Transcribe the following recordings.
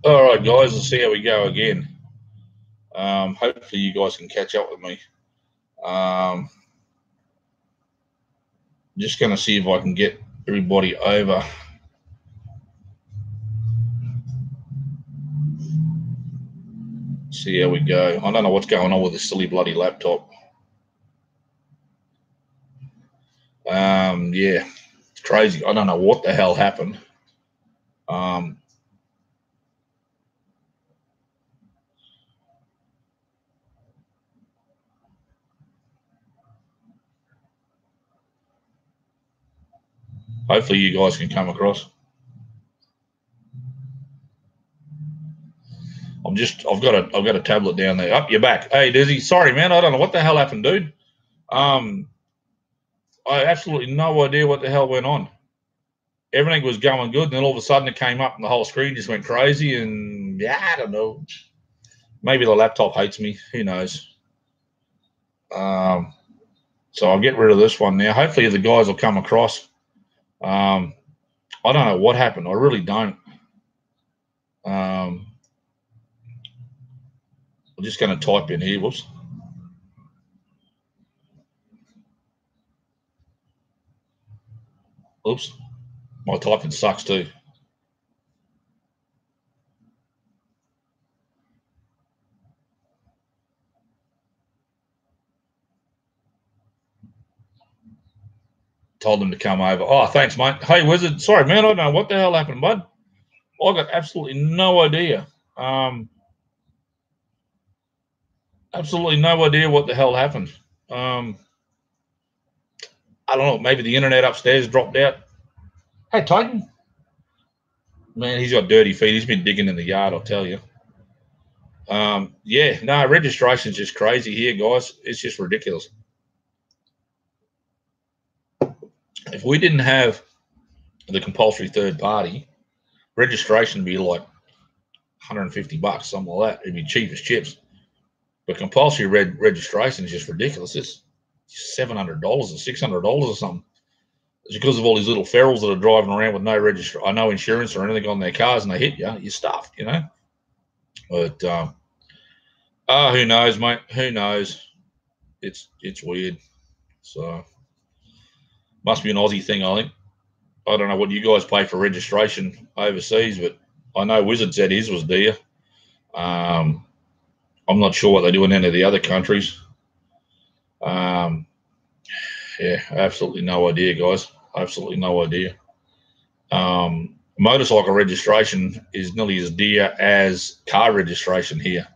All right, guys, let's see how we go again. Hopefully, you guys can catch up with me. Just going to see if I can get everybody over. See how we go. I don't know what's going on with this silly bloody laptop. Yeah, it's crazy. I don't know what the hell happened. Hopefully, you guys can come across. I've got a tablet down there. Up, you're back. Hey, Dizzy. Sorry, man. I don't know what the hell happened, dude. I absolutely no idea what the hell went on. Everything was going good, and then all of a sudden it came up, and the whole screen just went crazy. And yeah, I don't know. Maybe the laptop hates me. Who knows? So I'll get rid of this one now. Hopefully the guys will come across. I don't know what happened. I really don't. I'm just going to type in here. Whoops. Oops. My typing sucks too. Told them to come over. Oh, thanks, mate. Hey, Wizard. Sorry, man. I don't know what the hell happened, bud. I got absolutely no idea. Absolutely no idea what the hell happened. I don't know. Maybe the internet upstairs dropped out. Hey, Titan. Man, he's got dirty feet. He's been digging in the yard, I'll tell you. Yeah, no, registration's just crazy here, guys. It's just ridiculous. If we didn't have the compulsory third party, registration would be like 150 bucks, something like that. It'd be cheap as chips. But compulsory registration is just ridiculous. It's $700 or $600 or something. It's because of all these little ferals that are driving around with no insurance or anything on their cars, and they hit you, you're stuffed, you know. But who knows, mate? Who knows? It's weird. So must be an Aussie thing, I think. I don't know what you guys pay for registration overseas, but I know Wizard said his was dear. I'm not sure what they do in any of the other countries. Yeah, absolutely no idea, guys. Absolutely no idea. Motorcycle registration is nearly as dear as car registration here.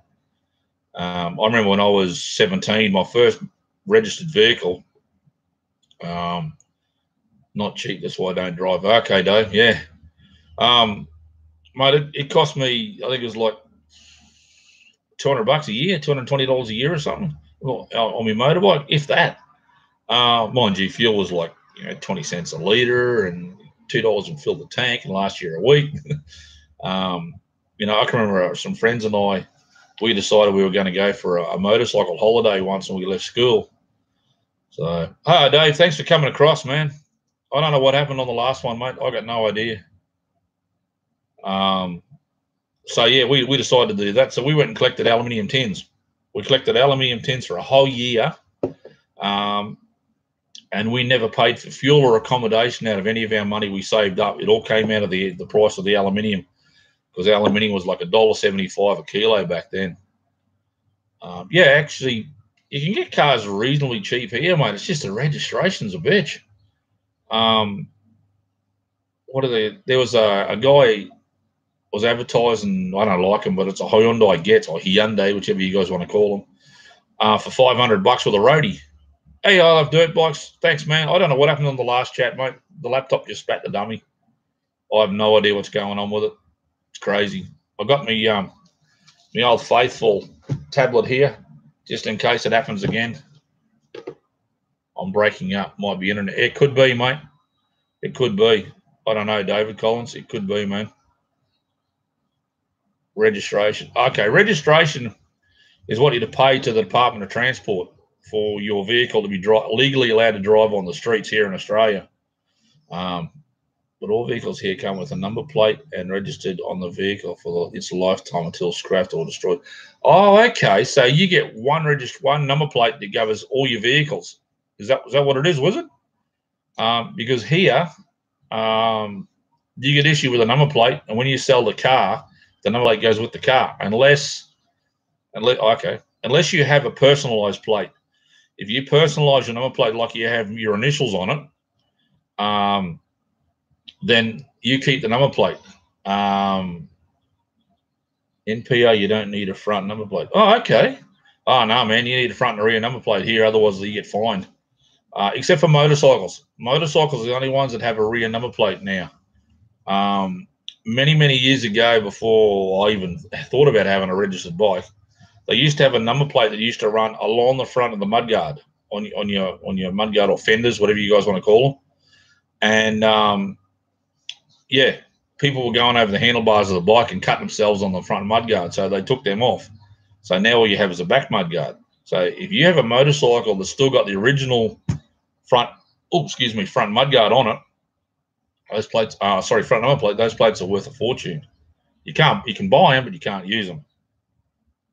I remember when I was 17, my first registered vehicle. Not cheap. That's why I don't drive. Okay, Dave. Yeah. Mate, it cost me, I think it was like $200 a year, $220 a year or something on my motorbike, if that. Mind you, fuel was like 20 cents a litre and $2 would fill the tank and last year a week. I can remember some friends and I, we decided we were going to go for a motorcycle holiday once when we left school. So, hi, Dave, thanks for coming across, man. I don't know what happened on the last one, mate. I got no idea. So yeah, we decided to do that. So we went and collected aluminium tins. We collected aluminium tins for a whole year, and we never paid for fuel or accommodation out of any of our money we saved up. It all came out of the price of the aluminium, because aluminium was like $1.75 a kilo back then. Yeah, actually, you can get cars reasonably cheap here, mate. It's just the registration's a bitch. What are they? There was a guy was advertising. I don't like him, but it's a Hyundai Getz or Hyundai, whichever you guys want to call them, for $500 with a roadie. Hey, I love dirt bikes. Thanks, man. I don't know what happened on the last chat, mate. The laptop just spat the dummy. I have no idea what's going on with it. It's crazy. I got my old faithful tablet here, just in case it happens again. I'm breaking up. Might be internet. It could be, mate. It could be. I don't know, David Collins. It could be, man. Registration. Okay, registration is what you'd pay to the Department of Transport for your vehicle to be legally allowed to drive on the streets here in Australia. but all vehicles here come with a number plate and registered on the vehicle for its lifetime until scrapped or destroyed. Oh, okay. So you get one number plate that covers all your vehicles. Is that what it is? Was it? Because here, you get issued with a number plate, and when you sell the car, the number plate goes with the car, unless you have a personalized plate. If you personalize your number plate like you have your initials on it, then you keep the number plate. NPA, you don't need a front number plate. Oh, okay. Oh, no, man, you need a front and rear number plate here, otherwise you get fined. Except for motorcycles. Motorcycles are the only ones that have a rear number plate now. Many years ago, before I even thought about having a registered bike, they used to have a number plate that used to run along the front of the mudguard on your mudguard or fenders, whatever you guys want to call them. And yeah, people were going over the handlebars of the bike and cutting themselves on the front mudguard, so they took them off. So now all you have is a back mudguard. So if you have a motorcycle that's still got the original front mudguard on it, those plates, front number plate, those plates are worth a fortune. You can buy them, but you can't use them.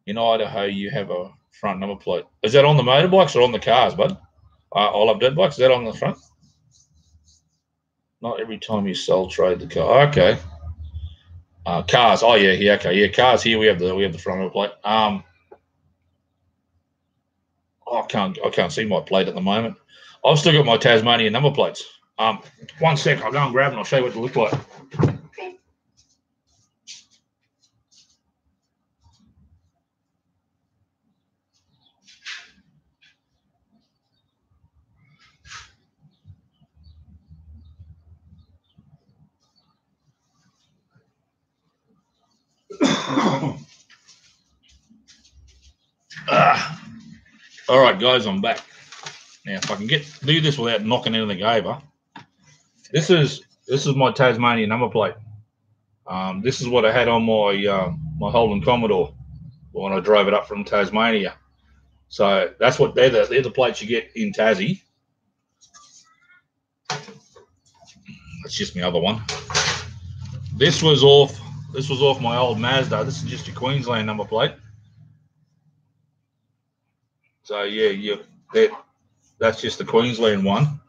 In Idaho, you have a front number plate. Is that on the motorbikes or on the cars, bud? I love dirt bikes. Is that on the front? Not every time you sell, trade the car. Okay. Cars. Oh yeah. Okay. Yeah. Cars. Here we have the front number plate. I can't see my plate at the moment. I've still got my Tasmanian number plates. 1 sec. I'll go and grab them. I'll show you what they look like. All right, guys, I'm back. Now, if I can do this without knocking anything over, this is my Tasmanian number plate. This is what I had on my Holden Commodore when I drove it up from Tasmania. So they're the plates you get in Tassie. That's just my other one. This was off my old Mazda. This is just a Queensland number plate. So yeah, that's just the Queensland one.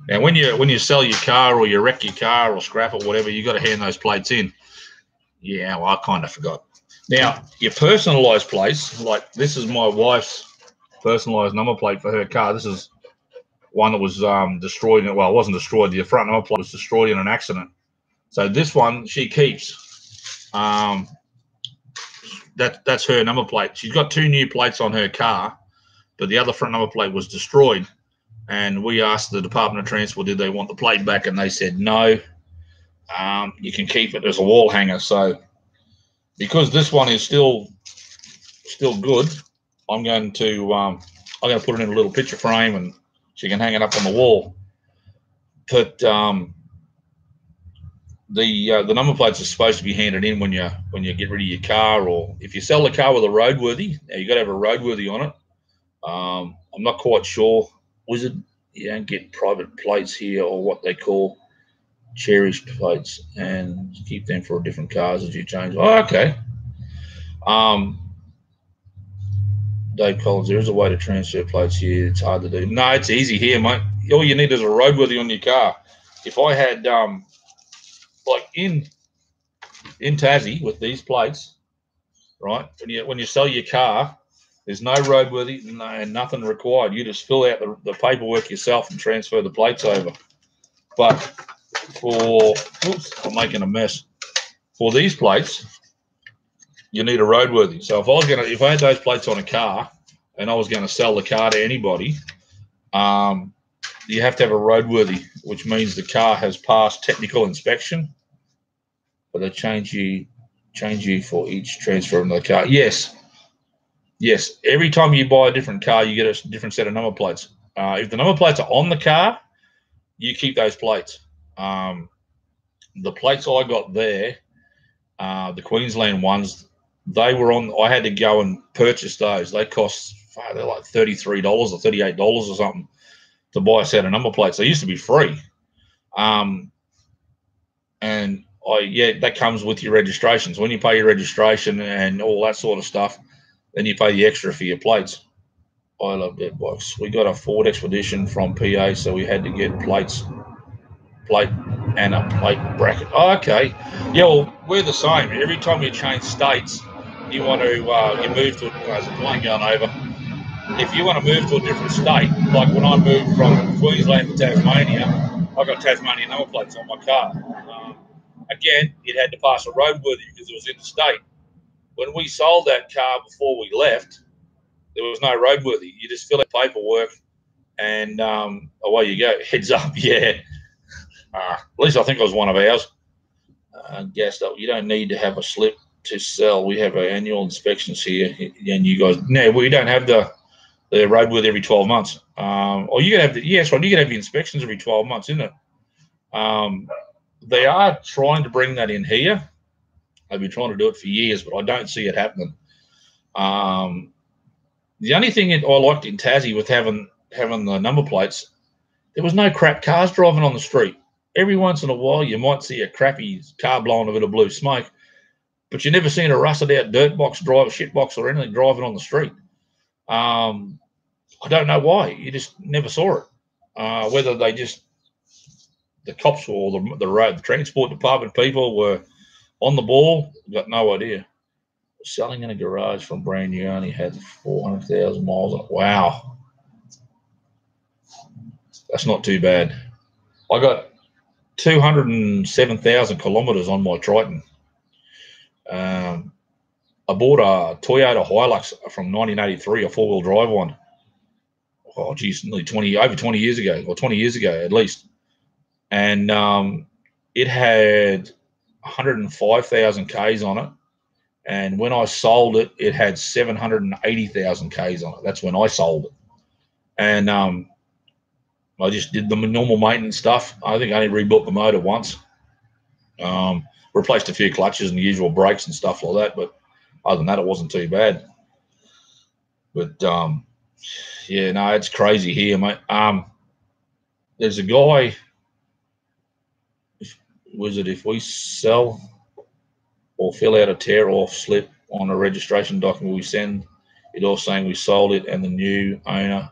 Now when you sell your car or you wreck your car or scrap it, whatever, you got to hand those plates in. Yeah, well, I kind of forgot. Now your personalised plates, like this is my wife's personalised number plate for her car. This is one that was destroyed. Well, it wasn't destroyed. The front number plate was destroyed in an accident. So this one she keeps. That's her number plate. She's got 2 new plates on her car, but the other front number plate was destroyed. And we asked the Department of Transport, did they want the plate back? And they said no. You can keep it as a wall hanger. So because this one is still good, I'm going to put it in a little picture frame and she can hang it up on the wall. But the number plates are supposed to be handed in when you get rid of your car, or if you sell the car with a roadworthy. Now you got to have a roadworthy on it. I'm not quite sure. Wizard, you don't get private plates here, or what they call cherished plates, and keep them for different cars as you change. Oh, okay. Dave Collins, there is a way to transfer plates here. It's hard to do. No, it's easy here, mate. All you need is a roadworthy on your car. If I had like in Tassie with these plates, right? When you sell your car, there's no roadworthy, and nothing required. You just fill out the paperwork yourself and transfer the plates over. But I'm making a mess. For these plates, you need a roadworthy. So if I had those plates on a car and I was going to sell the car to anybody, you have to have a roadworthy, which means the car has passed technical inspection. But they change you for each transfer of the car. Yes. Every time you buy a different car, you get a different set of number plates. If the number plates are on the car, you keep those plates. The plates I got there, the Queensland ones, they were on. I had to go and purchase those. They cost, they're like $33 or $38 or something to buy a set of number plates. They used to be free. And that comes with your registration. So when you pay your registration and all that sort of stuff, then you pay the extra for your plates. I love that box. We got a Ford Expedition from PA, so we had to get plate and a plate bracket. Oh, okay. Yeah, well, we're the same. Every time you change states, you want to you move to there's a plane going over. If you want to move to a different state, like when I moved from Queensland to Tasmania, I got Tasmanian number plates on my car. Again, it had to pass a roadworthy because it was interstate. When we sold that car before we left, there was no roadworthy. You just fill out paperwork and away you go. Heads up, yeah. At least I think it was one of ours. Gassed up. You don't need to have a slip to sell. We have our annual inspections here, and you guys. No, we don't have the roadworthy every 12 months. Or you can have yes, right. You can have the inspections every 12 months, isn't it? They are trying to bring that in here. They've been trying to do it for years, but I don't see it happening. The only thing I liked in Tassie with having the number plates, there was no crap cars driving on the street. Every once in a while, you might see a crappy car blowing a bit of blue smoke, but you never seen a rusted-out dirt box driver, shit box, or anything driving on the street. I don't know why. You just never saw it. Whether they just the cops or the transport department people were on the ball, got no idea. Selling in a garage from brand new, only had 400,000 miles on it. Wow. That's not too bad. I got 207,000 kilometers on my Triton. I bought a Toyota Hilux from 1983, a four-wheel drive one. Oh, geez, nearly over 20 years ago, or 20 years ago at least. And it had 105,000 Ks on it. And when I sold it, it had 780,000 Ks on it. That's when I sold it. And I just did the normal maintenance stuff. I think I only rebuilt the motor once. Replaced a few clutches and the usual brakes and stuff like that. But other than that, it wasn't too bad. But, yeah, no, it's crazy here, mate. There's a guy, if we sell or fill out a tear-off slip on a registration document we send, it all saying we sold it and the new owner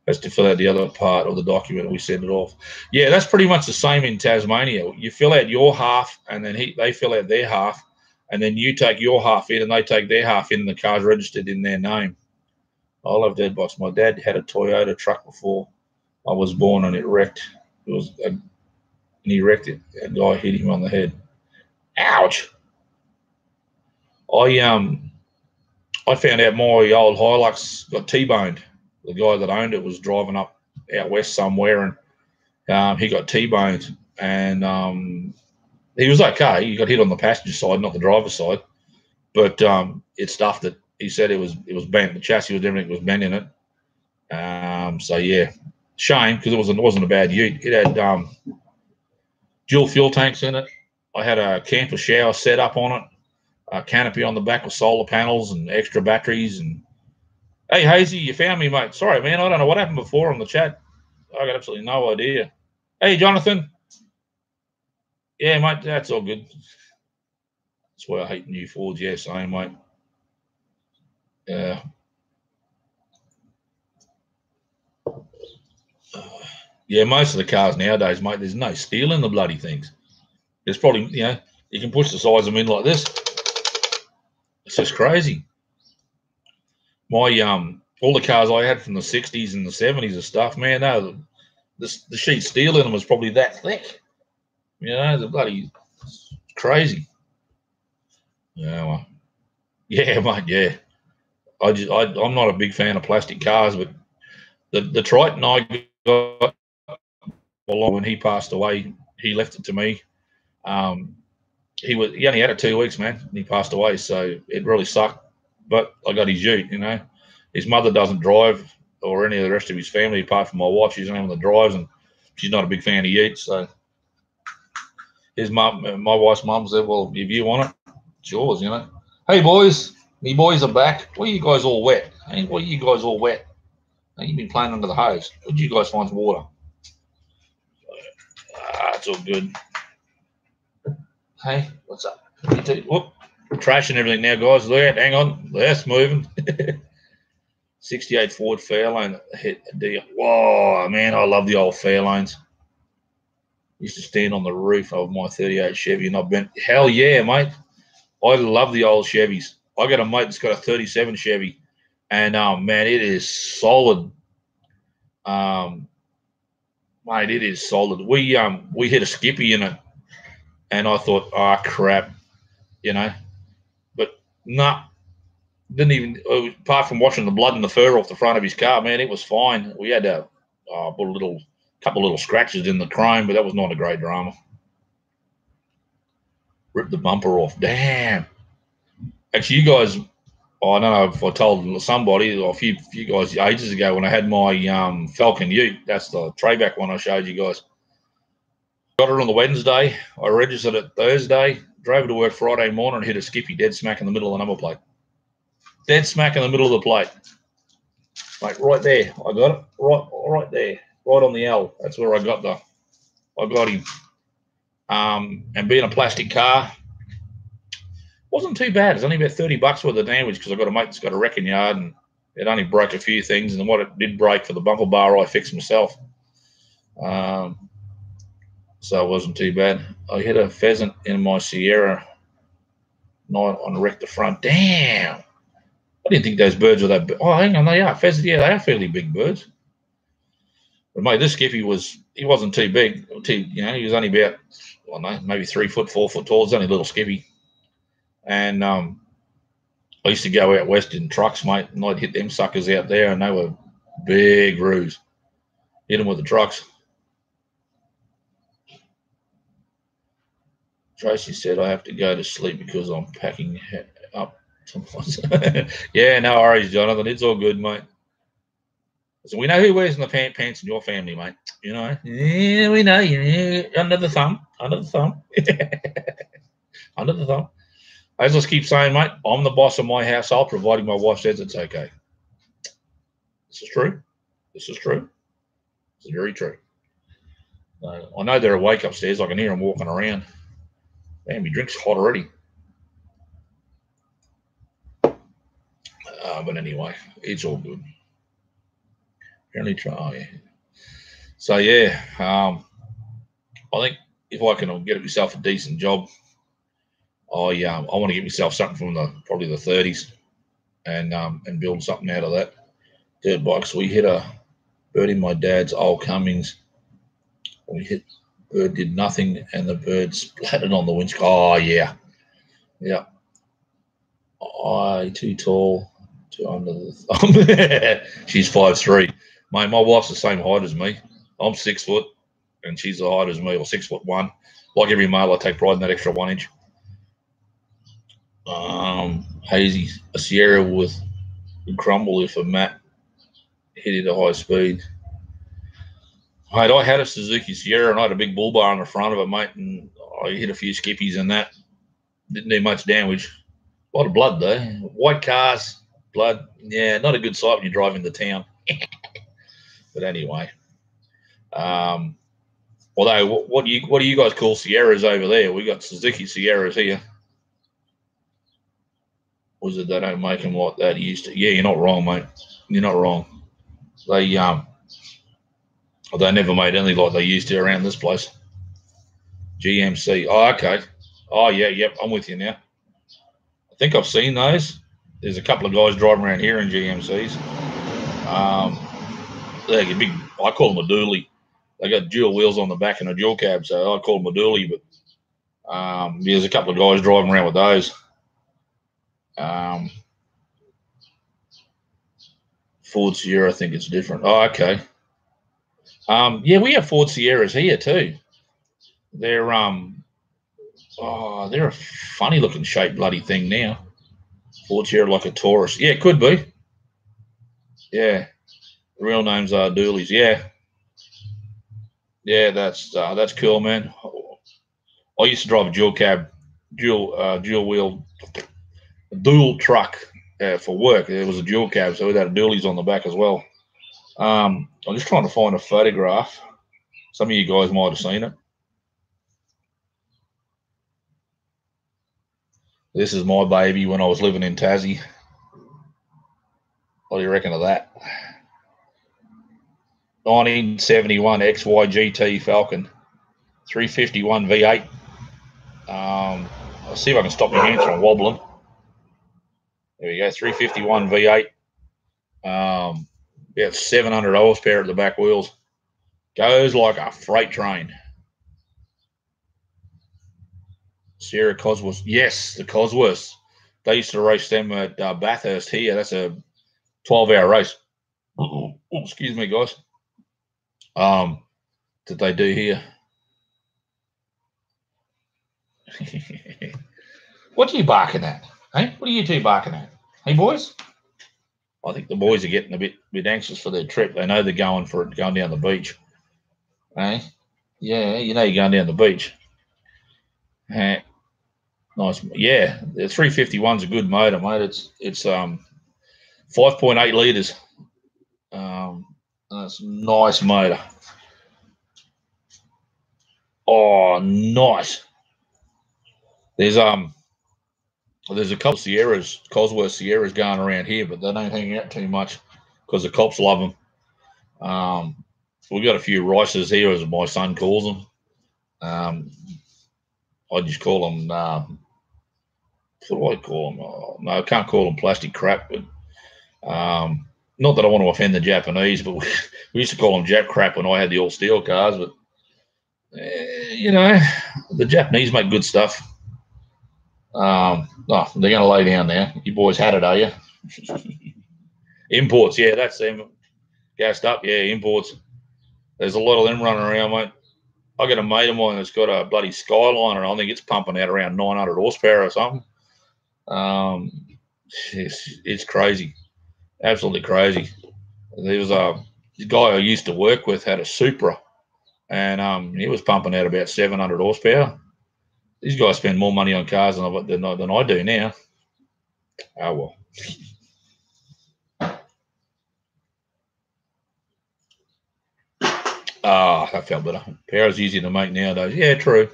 has to fill out the other part of the document and we send it off. Yeah, that's pretty much the same in Tasmania. You fill out your half and then they fill out their half and then you take your half in and they take their half in and the car's registered in their name. I love that box. My dad had a Toyota truck before I was born and it wrecked. And he wrecked it. A guy hit him on the head. Ouch. I found out my old Hilux got T-boned. The guy that owned it was driving up out west somewhere, and he got T-boned. And he was okay. He got hit on the passenger side, not the driver's side. But it stuffed it. He said it was bent. The chassis was everything was bent in it. So yeah, shame because it wasn't a bad ute. It had dual fuel tanks in it. I had a camper shower set up on it. A canopy on the back with solar panels and extra batteries. And hey, Hazy, you found me, mate. Sorry, man. I don't know what happened before on the chat. I got absolutely no idea. Hey, Jonathan. Yeah, mate, that's all good. That's why I hate new Fords. Yeah, same, mate. Yeah, most of the cars nowadays, mate, there's no steel in the bloody things. There's probably, you can push the sides of them in like this. It's just crazy. My all the cars I had from the 60s and the 70s and stuff, man, no, the sheet steel in them was probably that thick. The bloody crazy. Yeah, mate, yeah. I'm not a big fan of plastic cars, but the Triton I got when he passed away, he left it to me. He only had it 2 weeks, man, and he passed away, so it really sucked. But I got his ute, His mother doesn't drive, or any of the rest of his family, apart from my wife. She's the only one that drives, and she's not a big fan of utes. So his mum, my wife's mum, said, "Well, if you want it, it's yours." Hey boys, me boys are back. Why are you guys all wet? Hey, why are you guys all wet? Hey, you've been playing under the hose. Where'd you guys find water? It's all good. Hey, what's up? Whoop. Trashing everything now, guys. Look at, hang on. That's moving. 68 Ford Fairlane hit a deal. Whoa, man, I love the old Fairlanes. Used to stand on the roof of my 38 Chevy and I've been, hell yeah, mate. I love the old Chevys. I got a mate that's got a 37 Chevy and man, it is solid. Mate, it is solid. We hit a Skippy in it and I thought, oh crap, you know. But nah, didn't even, apart from washing the blood and the fur off the front of his car, man, it was fine. We had to put a couple of little scratches in the chrome, but that was not a great drama. Ripped the bumper off. Damn. Actually, you guys, I don't know if I told somebody or a few guys ages ago when I had my Falcon Ute. That's the Trayback one I showed you guys. Got it on the Wednesday. I registered it Thursday. Drove it to work Friday morning and hit a Skippy dead smack in the middle of the number plate. Dead smack in the middle of the plate. Like right there. I got it. Right there. Right on the L. That's where I got him. And being a plastic car, wasn't too bad. It's only about $30 worth of damage because I got a mate that's got a wrecking yard and it only broke a few things. And what it did break for the bumper bar, I fixed myself. So it wasn't too bad. I hit a pheasant in my Sierra night on wrecked the front. Damn. I didn't think those birds were that big. Oh, hang on, they are. Pheasants, yeah, they are fairly big birds. But mate, this Skippy he wasn't too big. He was only about, I don't know, maybe 3 foot, 4 foot tall. It's only a little Skippy. And I used to go out west in trucks, mate, and I'd hit them suckers out there, and they were big roos. Hit them with the trucks. Tracy said, I have to go to sleep because I'm packing up. Yeah, no worries, Jonathan. It's all good, mate. So we know who wears in the pants in your family, mate. You know, yeah, we know. Under the thumb. Under the thumb. Under the thumb. I just keep saying, mate, I'm the boss of my household, providing my wife says it's okay. This is true. This is true. This is very true. I know they're awake upstairs. I can hear them walking around. Damn, your drink's hot already. But anyway, it's all good. Apparently try. So, yeah, I think if I can get myself a decent job, I want to get myself something from probably the 30s and build something out of that. Dirt bikes. We hit a bird in my dad's old Cummings. Bird did nothing, and the bird splattered on the windscreen. Oh yeah, yeah. Too tall, too under the thumb. She's 5'3". My wife's the same height as me. I'm 6 foot, and she's the height as me, or 6'1". Like every male, I take pride in that extra 1 inch. Hazy, a Sierra would crumble if a mat hit it at high speed. Mate, I had a Suzuki Sierra and I had a big bull bar on the front of it, mate, and I hit a few skippies and that. Didn't do much damage. A lot of blood, though. White cars, blood. Yeah, not a good sight when you're driving to town. But anyway. Although, what do you guys call Sierras over there? We got Suzuki Sierras here. Was it they don't make them like that used to? Yeah, you're not wrong, mate. You're not wrong. They never made anything like they used to around this place. GMC. Oh, okay. Oh, yeah, yep. I'm with you now. I think I've seen those. There's a couple of guys driving around here in GMCs. They're big. I call them a dually. They got dual wheels on the back and a dual cab, so I call them a dually. But there's a couple of guys driving around with those. Ford Sierra, I think it's different. Oh, okay. Yeah, we have Ford Sierras here too. They're they're a funny looking shaped bloody thing now. Ford Sierra like a Taurus. Yeah, it could be. Yeah. The real names are dualies. Yeah. Yeah, that's cool, man. I used to drive a dual wheel, dual truck for work. There was a dual cab, so it had dualies on the back as well. I'm just trying to find a photograph. Some of you guys might have seen it. This is my baby when I was living in Tassie. What do you reckon of that? 1971 XYGT Falcon, 351 V8. I'll see if I can stop my hands from wobbling. There we go, 351 V8. Yeah, 700 horsepower at the back wheels. Goes like a freight train. Sierra Cosworth. Yes, the Cosworths. They used to race them at Bathurst here. That's a 12-hour race. Oh, excuse me, guys. That they do here. What are you barking at? Hey, what are you two barking at? Hey, boys? I think the boys are getting a bit anxious for their trip. They know they're going down the beach. Hey? Yeah, you know you're going down the beach. Hey, nice. Yeah, the 351's a good motor, mate. It's 5.8 litres. That's a nice motor. Oh, nice. There's a couple of Sierras, Cosworth Sierras going around here, but they don't hang out too much because the cops love them. We've got a few Rices here, as my son calls them. I just call them, what do I call them? Oh, no, I can't call them plastic crap, but not that I want to offend the Japanese, but we used to call them Jap crap when I had the all steel cars, but you know, the Japanese make good stuff. Oh, they're going to lay down now. You boys had it, are you? Imports, yeah, that's them. Gassed up, yeah, imports. There's a lot of them running around, mate. I got a mate of mine that's got a bloody Skyliner. I think it's pumping out around 900 horsepower or something. It's crazy, absolutely crazy. There was the guy I used to work with had a Supra, and he was pumping out about 700 horsepower. These guys spend more money on cars than I do now. Oh, well. That felt better. Power's easier to make nowadays. Yeah, true.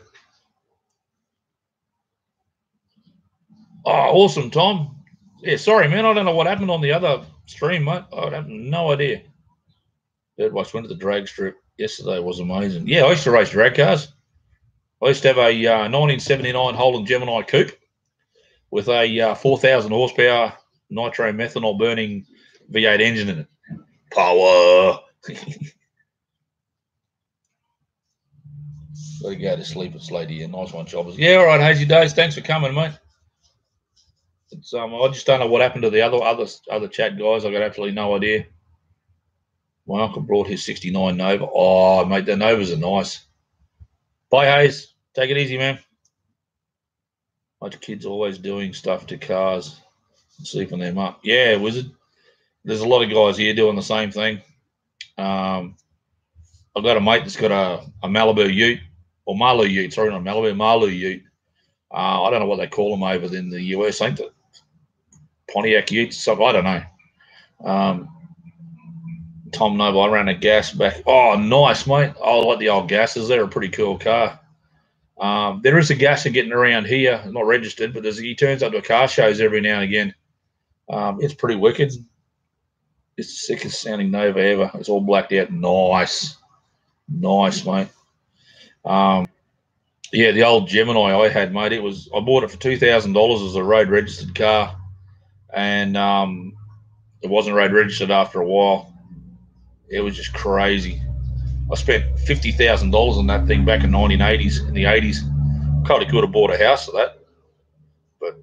Oh, awesome, Tom. Yeah, sorry, man. I don't know what happened on the other stream, mate. I have no idea. Bird Watch went to the drag strip yesterday. It was amazing. Yeah, I used to race drag cars. I used to have a 1979 Holden Gemini Coupe with a 4,000 horsepower nitro methanol burning V8 engine in it. Power. Got to go to sleep. It's late here. Nice one, Choppers. Yeah, all right, Hazy Days. Thanks for coming, mate. It's I just don't know what happened to the other chat guys. I got absolutely no idea. My uncle brought his 69 Nova. Oh, mate, the Novas are nice. Bye, Hayes. Take it easy, man. My kids always doing stuff to cars and sleeping them up. Yeah, Wizard. There's a lot of guys here doing the same thing. I've got a mate that's got a Malibu Ute, or Malu Ute, sorry, not Malibu, Malu Ute. I don't know what they call them over in the US, ain't it? Pontiac Utes, stuff, I don't know. Tom Noble, I ran a gas back. Oh, nice, mate. I like the old gases. They're a pretty cool car. There is a gasser getting around here, not registered, but he turns up to car shows every now and again. It's pretty wicked. It's the sickest sounding Nova ever. It's all blacked out. Nice. Nice, mate. Yeah, the old Gemini I had, mate, I bought it for $2,000 as a road registered car, and it wasn't road registered after a while. It was just crazy. I spent $50,000 on that thing back in the 80s. Probably could have bought a house for that, but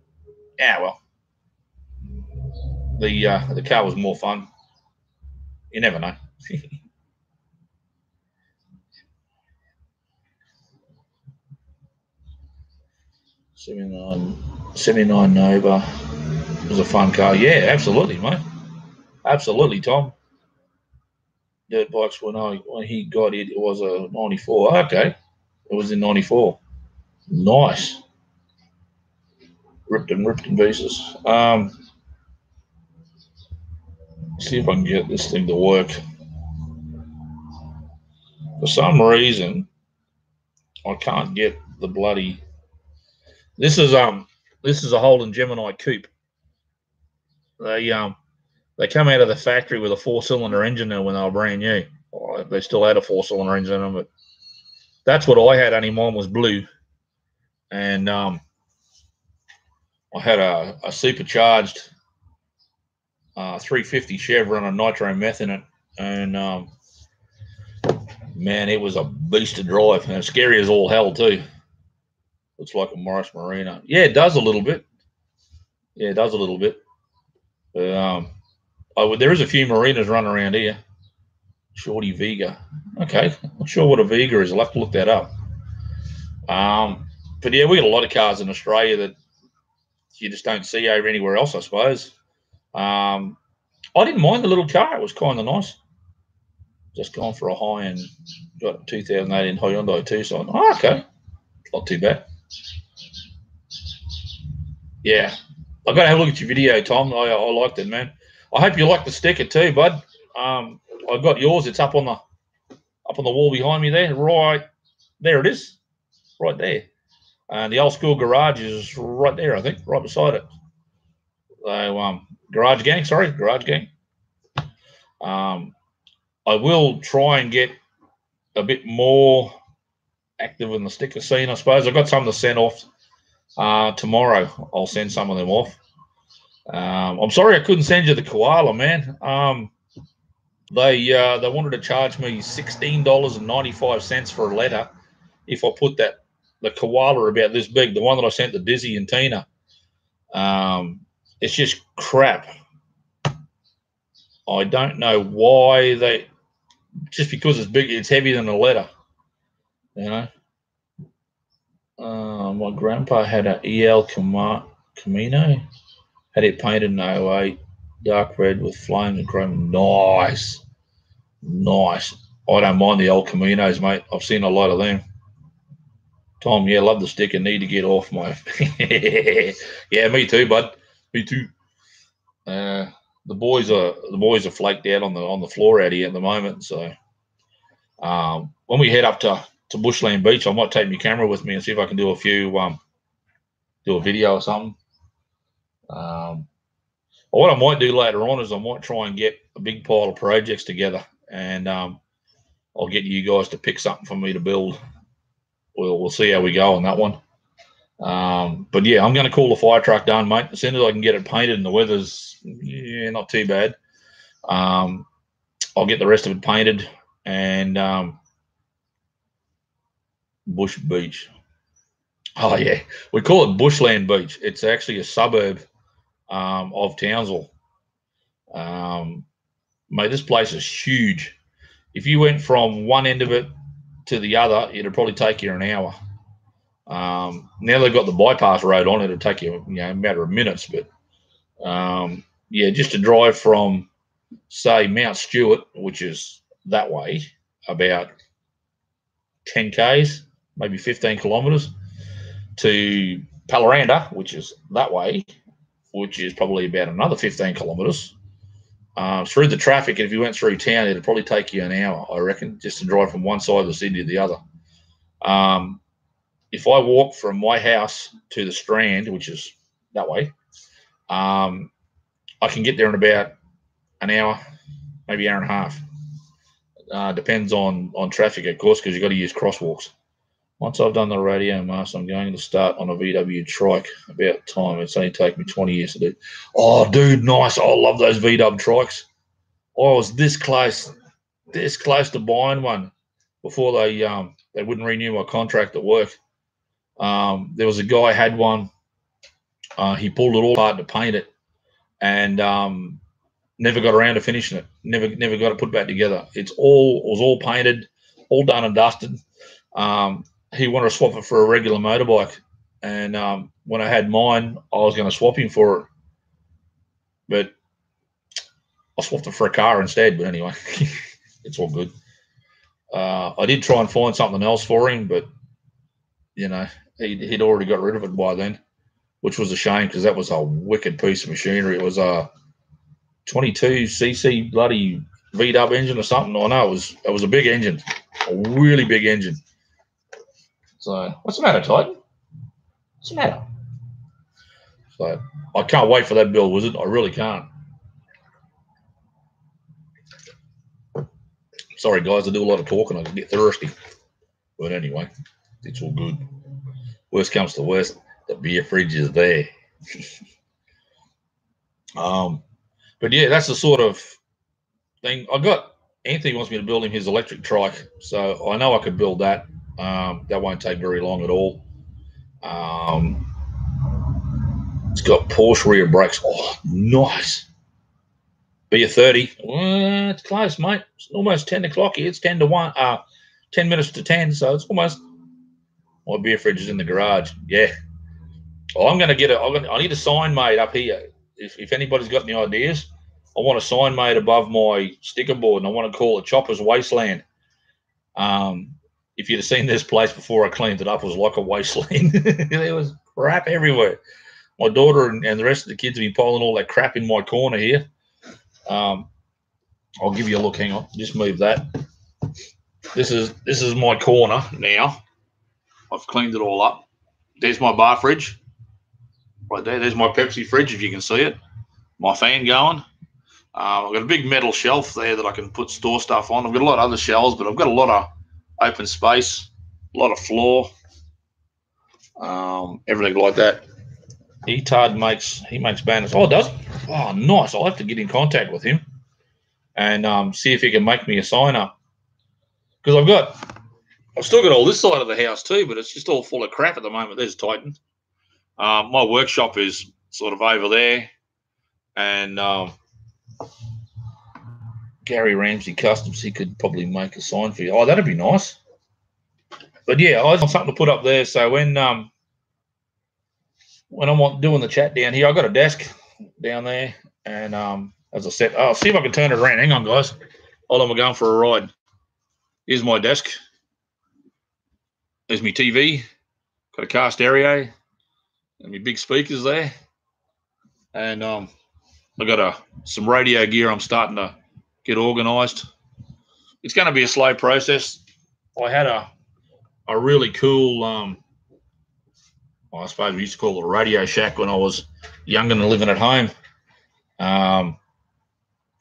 yeah, well, the car was more fun. You never know. 79 Nova was a fun car. Yeah, absolutely, mate. Absolutely, Tom. Dirt bikes when he got it, it was a 94. Okay, it was in 94. Nice. Ripped in pieces. See if I can get this thing to work. For some reason, I can't get the bloody. This is This is a Holden Gemini coupe. They come out of the factory with a 4-cylinder engine there when they were brand new. They still had a 4-cylinder engine in them, but that's what I had. Only mine was blue, and I had a supercharged 350 Chevron, a nitro meth in it, and man, it was a beast to drive, and scary as all hell too. Looks like a Morris Marina. Yeah, it does a little bit. Yeah, it does a little bit. There is a few Marinas running around here. Shorty Vega. Okay, not sure what a Vega is. I'll have to look that up. But yeah, we got a lot of cars in Australia that you just don't see over anywhere else, I suppose. I didn't mind the little car. It was kind of nice. Just gone for a high and got a 2018 Hyundai Tucson. Oh, okay. Not too bad. Yeah. I've got to have a look at your video, Tom. I liked it, man. I hope you like the sticker too, bud. I got yours. It's up on the wall behind me there. Right there it is. Right there. And the old school garage is right there, I think, right beside it. So Garage Gang. I will try and get a bit more active in the sticker scene, I suppose. I've got some to send off tomorrow. I'll send some of them off. I'm sorry I couldn't send you the koala, man. They wanted to charge me $16.95 for a letter if I put the koala about this big, the one that I sent to Dizzy and Tina. It's just crap. I don't know why just because it's big, it's heavier than a letter, you know. My grandpa had an EL Camino, had it painted in 08, dark red with flames and chrome. Nice. I don't mind the old Caminos, mate. I've seen a lot of them. Tom, yeah, love the sticker. Need to get off my. Yeah, me too, bud. Me too. The boys are flaked out on the floor out here at the moment. So when we head up to Bushland Beach, I might take my camera with me and see if I can do a few do a video or something. What I might do later on is I might try and get a big pile of projects together, and I'll get you guys to pick something for me to build. We'll see how we go on that one. But yeah, I'm going to call the fire truck done, mate. As soon as I can get it painted and the weather's not too bad, I'll get the rest of it painted. And Bush Beach. Oh yeah, we call it Bushland Beach. It's actually a suburb of Townsville. Mate, this place is huge. If you went from one end of it to the other, it'd probably take you an hour. Now they've got the bypass road on it. It'll take you, a matter of minutes. But yeah, just to drive from, say, Mount Stewart, which is that way, about 10 k's, maybe 15 kilometres, to Palaranda, which is that way, which is probably about another 15 kilometres. Through the traffic, and if you went through town, it'd probably take you an hour, I reckon, just to drive from one side of the city to the other. If I walk from my house to the Strand, which is that way, I can get there in about an hour, maybe hour and a half. Depends on traffic, of course, because you've got to use crosswalks. Once I've done the radio master, I'm going to start on a VW trike. About time. It's only taken me 20 years to do. Oh, dude, nice. I love those VW trikes. I was this close to buying one before they wouldn't renew my contract at work. There was a guy had one. He pulled it all apart to paint it, and never got around to finishing it. Never got it put back together. It was all painted, all done and dusted. He wanted to swap it for a regular motorbike, and when I had mine, I was going to swap him for it, but I swapped it for a car instead. But anyway, it's all good. I did try and find something else for him, but he'd already got rid of it by then, which was a shame because that was a wicked piece of machinery. It was a 22cc bloody VW engine or something. I know it was a big engine, a really big engine. So, what's the matter, Titan? What's the matter? So I can't wait for that Bill Wizard. I really can't. Sorry, guys, I do a lot of talking. I get thirsty. But anyway, it's all good. Worst comes to worst, the beer fridge is there. But yeah, that's the sort of thing. Anthony wants me to build him his electric trike. So I know I could build that. That won't take very long at all. It's got Porsche rear brakes. Oh, nice. Beer 30. Well, it's close, mate. It's almost 10 o'clock here. It's 10 to 1. 10 minutes to 10, so it's almost. My beer fridge is in the garage. Yeah. Well, I'm going to get it. I need a sign made up here. If anybody's got any ideas, I want a sign made above my sticker board, and I want to call it Chopper's Wasteland. If you'd have seen this place before I cleaned it up, it was like a wasteland. There was crap everywhere. My daughter and the rest of the kids have been piling all that crap in my corner here. I'll give you a look. Hang on, just move that. This is my corner now. I've cleaned it all up. There's my bar fridge. Right there. There's my Pepsi fridge, if you can see it. My fan going. I've got a big metal shelf there that I can store stuff on. I've got a lot of other shelves, but I've got a lot of open space, a lot of floor, everything like that. Etard makes banners. Oh, it does? Oh, nice. I'll have to get in contact with him and see if he can make me a sign up. Because I've still got all this side of the house too, but it's just all full of crap at the moment. There's Titan. My workshop is sort of over there, and Gary Ramsey Customs, he could probably make a sign for you. Oh, that'd be nice. But yeah, I have something to put up there. So when I'm doing the chat down here, I've got a desk down there, and as I said, I'll see if I can turn it around. Hang on, guys. Hold on, we're going for a ride. Here's my desk. There's my TV. Got a car stereo and my big speakers there. And I got some radio gear I'm starting to get organised. It's going to be a slow process. I had a really cool, I suppose we used to call it a Radio Shack when I was younger and living at home.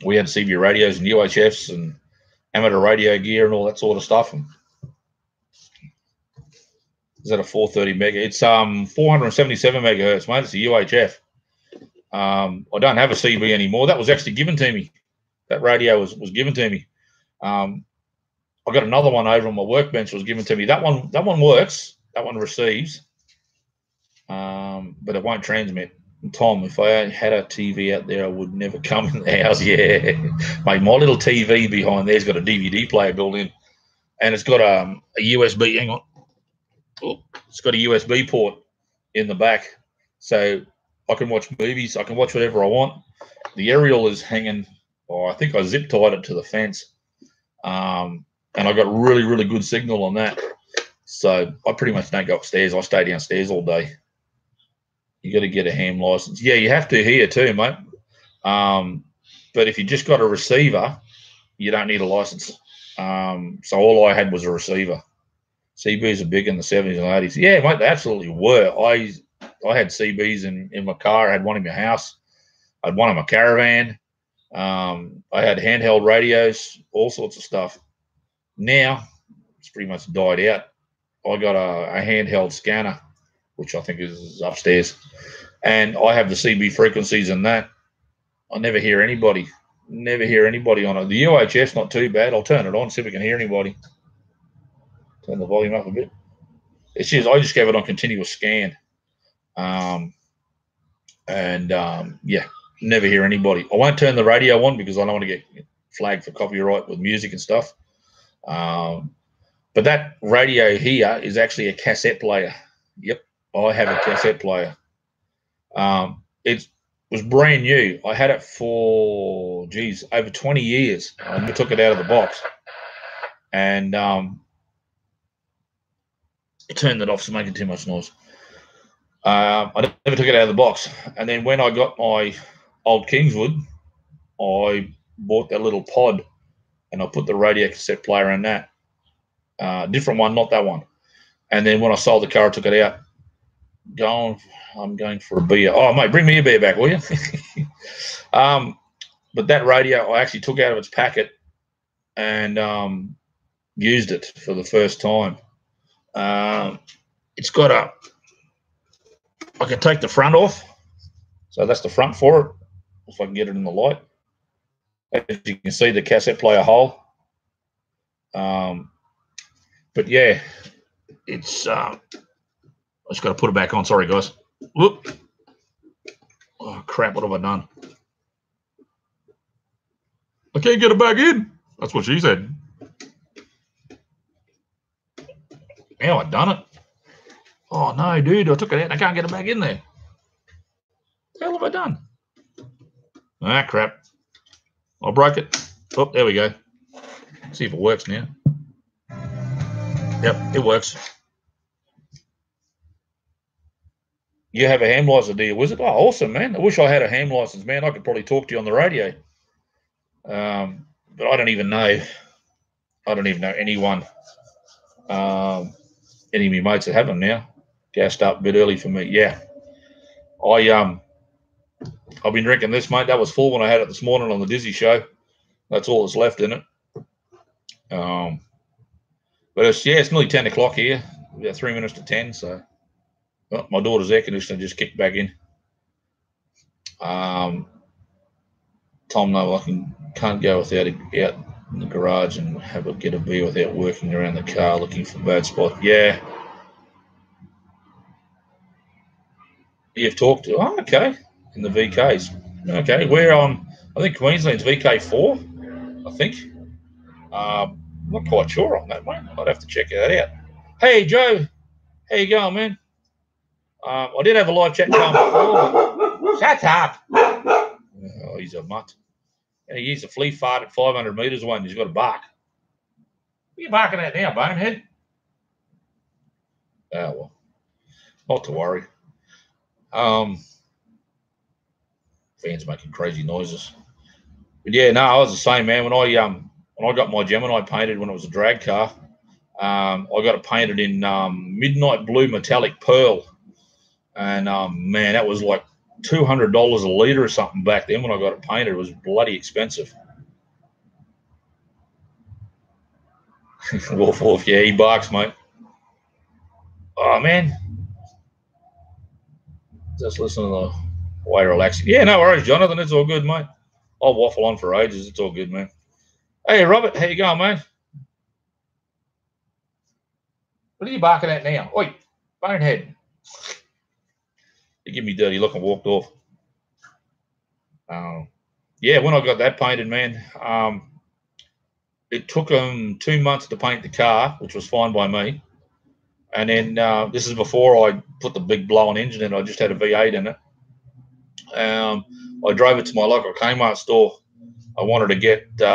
We had CB radios and UHFs and amateur radio gear and all that sort of stuff. And is that a 430 mega? It's 477 megahertz, mate. It's a UHF. I don't have a CB anymore. That was actually given to me. That radio was given to me. I got another one over on my workbench was given to me. That one works. That one receives, but it won't transmit. And Tom, if I had a TV out there, I would never come in the house. Yeah, mate, my little TV behind there's got a DVD player built in, and it's got a USB. Hang on, it's got a USB port in the back, so I can watch movies. I can watch whatever I want. The aerial is hanging. Oh, I think I zip tied it to the fence, and I got really, really good signal on that. So I pretty much don't go upstairs. I stay downstairs all day. You got to get a ham license. Yeah, you have to here too, mate. But if you just got a receiver, you don't need a license. So all I had was a receiver. CBs are big in the 70s and 80s. Yeah, mate, they absolutely were. I had CBs in my car. I had one in my house. I had one in my caravan. I had handheld radios, all sorts of stuff. Now it's pretty much died out. I got a handheld scanner, which I think is upstairs, and I have the CB frequencies in that. I never hear anybody on it. The UHF's not too bad. I'll turn it on, see if we can hear anybody. Turn the volume up a bit. It's just I just gave it on continuous scan, yeah, never hear anybody. I won't turn the radio on because I don't want to get flagged for copyright with music and stuff. But that radio here is actually a cassette player. Yep, I have a cassette player. It was brand new. I had it for, over 20 years. I never took it out of the box. And I turned it off, it's making too much noise. I never took it out of the box. And then when I got my old Kingswood, I bought that little pod and I put the radio cassette player in that. Different one, not that one. And then when I sold the car, I took it out. I'm going for a beer. Oh, mate, bring me a beer back, will you? But that radio, I actually took out of its packet and used it for the first time. It's got I can take the front off. So that's the front for it, if I can get it in the light. As you can see, the cassette player hole. But yeah, it's I just got to put it back on. Sorry, guys. Whoop. Oh, crap. What have I done? I can't get it back in. That's what she said. Now I've done it. Oh, no, dude. I took it out. I can't get it back in there. What the hell have I done? Ah, crap. I broke it. Oh, there we go. Let's see if it works now. Yep, it works. You have a ham license, do you, Wizard? Oh, awesome, man. I wish I had a ham license, man. I could probably talk to you on the radio. But I don't even know. I don't even know anyone. Any of my mates that have them now. Gassed up a bit early for me. Yeah. I've been drinking this, mate. That was full when I had it this morning on the Dizzy show. That's all that's left in it. But it's nearly 10 o'clock here. About 3 minutes to 10. So my daughter's air conditioner just kicked back in. Tom, no, I can't go without it out in the garage and get a beer without working around the car looking for a bad spot. Yeah. You've talked to, okay, in the VKs. Okay, we're on, I think Queensland's VK4, I think. I'm not quite sure on that, mate. I'd have to check that out. Hey, Joe, how you going, man? I did have a live chat going before, but shut up. Oh, he's a mutt. And he used a flea fart at 500 metres away and he's got a bark. What are you barking at now, bonehead? Oh, well, not to worry. Fans making crazy noises. But yeah, no, I was the same, man. When I got my Gemini painted when it was a drag car, I got it painted in midnight blue metallic pearl. And man, that was like $200 a litre or something back then when I got it painted. It was bloody expensive. Wolf, wolf, yeah, he barks, mate. Oh, man. Just listen to the way relaxing. Yeah, no worries, Jonathan. It's all good, mate. I'll waffle on for ages. It's all good, man. Hey, Robert, how you going, man? What are you barking at now? Oi, bonehead. He gave me a dirty look and walked off. Yeah, when I got that painted, man, it took them 2 months to paint the car, which was fine by me. And then this is before I put the big blowing engine in. I just had a V8 in it. I drove it to my local Kmart store. I wanted to get, they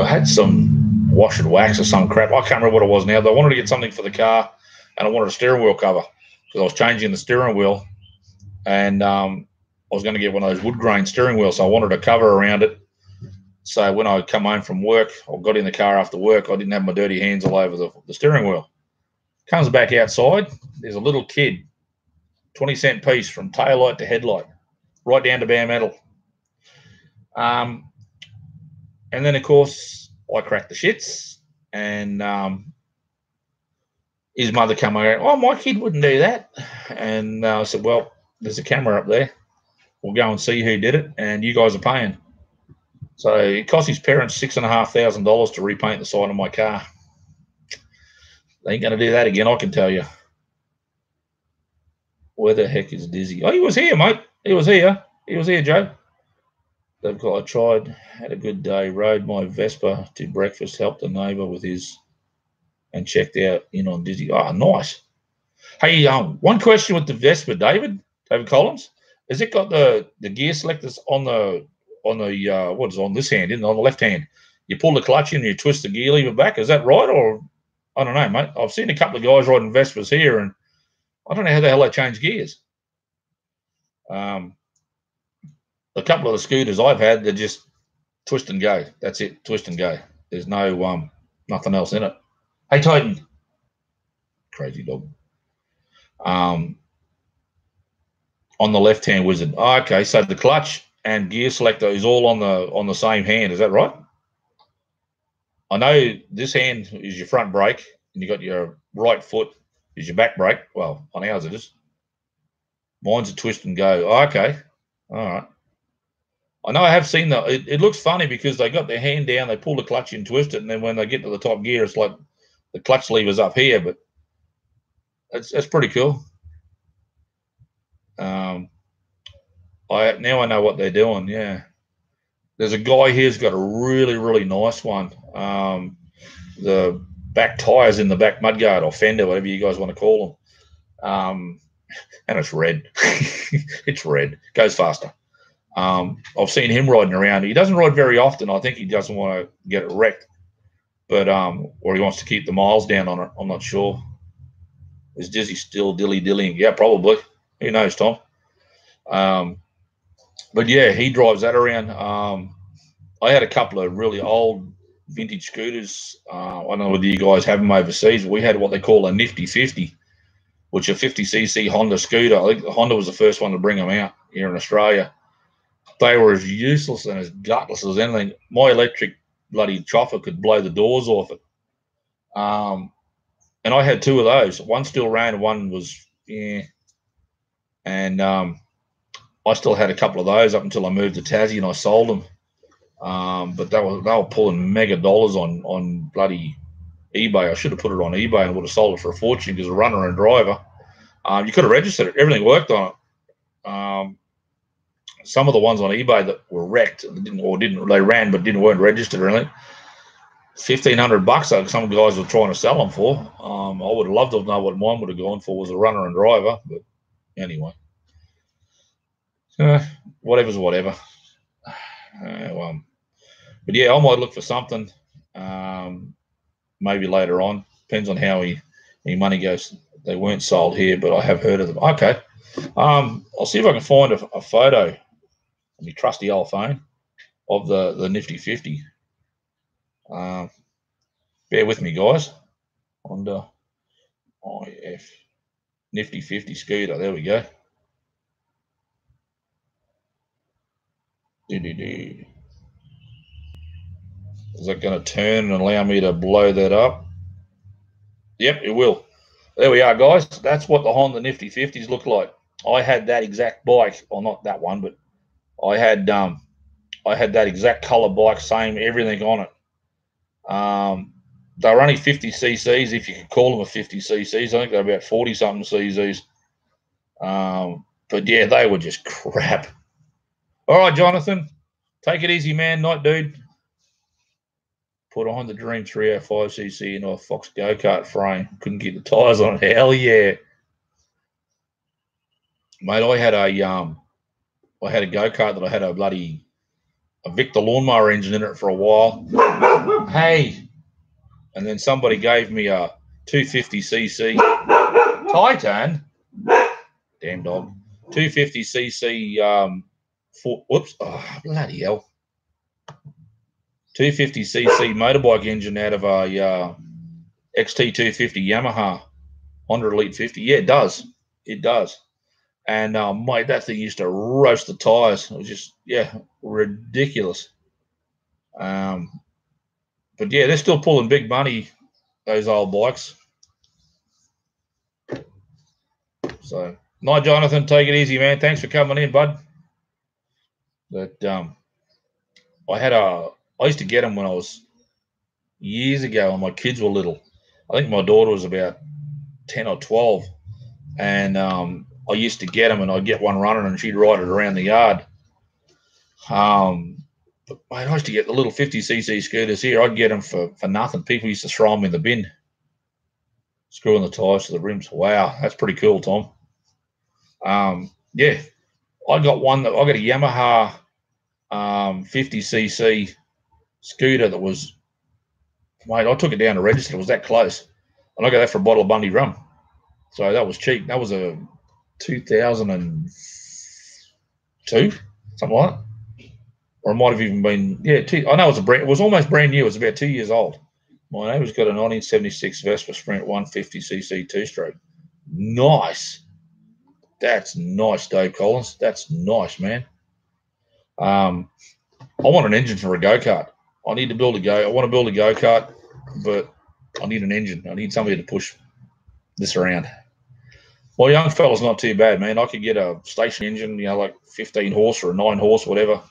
had some wash and wax or some crap. I can't remember what it was now. But I wanted to get something for the car, and I wanted a steering wheel cover because I was changing the steering wheel, and I was going to get one of those wood grain steering wheels. So I wanted a cover around it. So when I come home from work, or got in the car after work, I didn't have my dirty hands all over the steering wheel. Comes back outside, there's a little kid, 20-cent piece from taillight to headlight, right down to bare metal. And then, of course, I cracked the shits, and his mother came over, oh, my kid wouldn't do that. And I said, well, there's a camera up there. We'll go and see who did it, and you guys are paying. So it cost his parents $6,500 to repaint the side of my car. They ain't going to do that again, I can tell you. Where the heck is Dizzy? Oh, he was here, mate. He was here. He was here, Joe. I tried, had a good day, rode my Vespa to breakfast, helped a neighbour with his, and checked out in on Dizzy. Oh, nice. Hey, one question with the Vespa, David Collins. Has it got the gear selectors on the what is on this hand, on the left hand? You pull the clutch in and you twist the gear lever back. Is that right? Or I don't know, mate. I've seen a couple of guys riding Vespas here, and I don't know how the hell they change gears. A couple of the scooters I've had, they're just twist and go. That's it, twist and go. There's no nothing else in it. Hey, Titan. Crazy dog. on the left-hand wizard. Oh, okay, so the clutch and gear selector is all on the same hand. Is that right? I know this hand is your front brake, and you got your right foot is your back brake. Well, on ours it is. Mine's a twist and go. Oh, okay, all right. I know I have seen that. It looks funny because they got their hand down, they pull the clutch in, twist it, and then when they get to the top gear, it's like the clutch lever's up here. But that's pretty cool. Now I know what they're doing. Yeah, there's a guy here's got a really nice one. The back tires in the back mudguard or fender, whatever you guys want to call them, and it's red. It's red. Goes faster. I've seen him riding around. He doesn't ride very often. I think he doesn't want to get it wrecked, but or he wants to keep the miles down on it. I'm not sure. Is Dizzy still dilly-dillying? Yeah, probably. Who knows, Tom? But yeah, he drives that around. I had a couple of really old vintage scooters. I don't know whether you guys have them overseas. We had what they call a Nifty 50, which are 50cc Honda scooter. I think Honda was the first one to bring them out here in Australia. They were as useless and as gutless as anything. My electric bloody chopper could blow the doors off it. And I had two of those. One still ran, one was, yeah. And I still had a couple of those up until I moved to Tassie and I sold them. But they were pulling mega dollars on bloody eBay. I should have put it on eBay and would have sold it for a fortune because a runner and driver. You could have registered it. Everything worked on it. Some of the ones on eBay that were wrecked, they ran but weren't registered or anything. $1,500. Some guys were trying to sell them for. I would have loved to know what mine would have gone for was a runner and driver, but anyway, whatever's whatever. But yeah, I might look for something. Maybe later on. Depends on how money goes. They weren't sold here, but I have heard of them. Okay. I'll see if I can find a photo on my trusty old phone of the Nifty 50. Bear with me, guys. Honda IF Nifty 50 scooter. There we go. Is that going to turn and allow me to blow that up? Yep, it will. There we are, guys. That's what the Honda Nifty 50s look like. I had that exact bike. Well, not that one, but I had that exact color bike, same everything on it. They were only 50 cc's, if you could call them a 50 cc's. I think they're about 40-something cc's. But yeah, they were just crap. All right, Jonathan, take it easy, man. Night, dude. Put on the Dream 305cc into a Fox go-kart frame. Couldn't get the tires on it. Hell yeah. Mate, I had a go-kart that I had a Victor lawnmower engine in it for a while. Hey. And then somebody gave me a 250cc Titan. Damn dog. 250cc whoops. Oh, bloody hell. 250cc motorbike engine out of a XT250 Yamaha Honda Elite 50. Yeah, it does. It does. And mate, that thing used to roast the tires. It was just, yeah, ridiculous. But yeah, they're still pulling big money, those old bikes. So, night, Jonathan. Take it easy, man. Thanks for coming in, bud. But I used to get them when I was years ago when my kids were little. I think my daughter was about 10 or 12. And I used to get them and I'd get one running and she'd ride it around the yard. But mate, I used to get the little 50cc scooters here. I'd get them for nothing. People used to throw them in the bin, screwing the tires to the rims. Wow, that's pretty cool, Tom. Yeah, I got a Yamaha 50cc scooter that was, mate, I took it down to register. It was that close. And I got that for a bottle of Bundy rum. So that was cheap. That was a 2002, something like that. Or it might have even been, yeah, I know it was almost brand new. It was about 2 years old. My neighbour's got a 1976 Vespa Sprint 150cc two-stroke. Nice. That's nice, Dave Collins. That's nice, man. I want an engine for a go-kart. I need to build a go. I want to build a go-kart, but I need an engine. I need somebody to push this around. Well, young fella's not too bad, man. I could get a stationary engine, like 15 horse or 9 horse, whatever.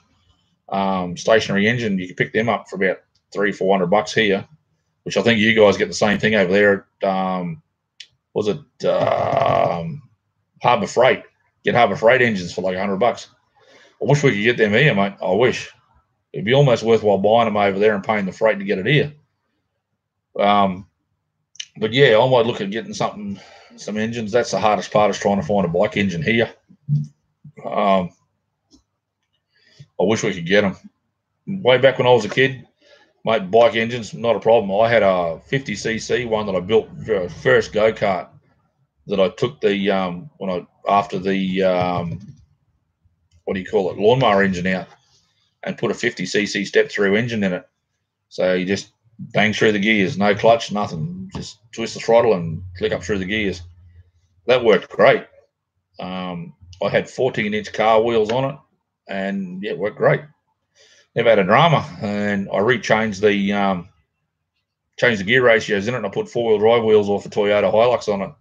Stationary engine. You can pick them up for about $300-400 here, which I think you guys get the same thing over there at Harbor Freight. Get Harbor Freight engines for like $100. I wish we could get them here, mate. I wish. It'd be almost worthwhile buying them over there and paying the freight to get it here. But yeah, I might look at getting some engines. That's the hardest part, is trying to find a bike engine here. I wish we could get them. Way back when I was a kid, mate, bike engines, not a problem. I had a 50cc one that I built for a first go-kart that I took after the what do you call it, lawnmower engine out, and put a 50cc step-through engine in it. So you just bang through the gears, no clutch, nothing. Just twist the throttle and click up through the gears. That worked great. I had 14-inch car wheels on it, and yeah, it worked great. Never had a drama. And I changed the gear ratios in it, and I put 4-wheel drive wheels off a Toyota Hilux on it,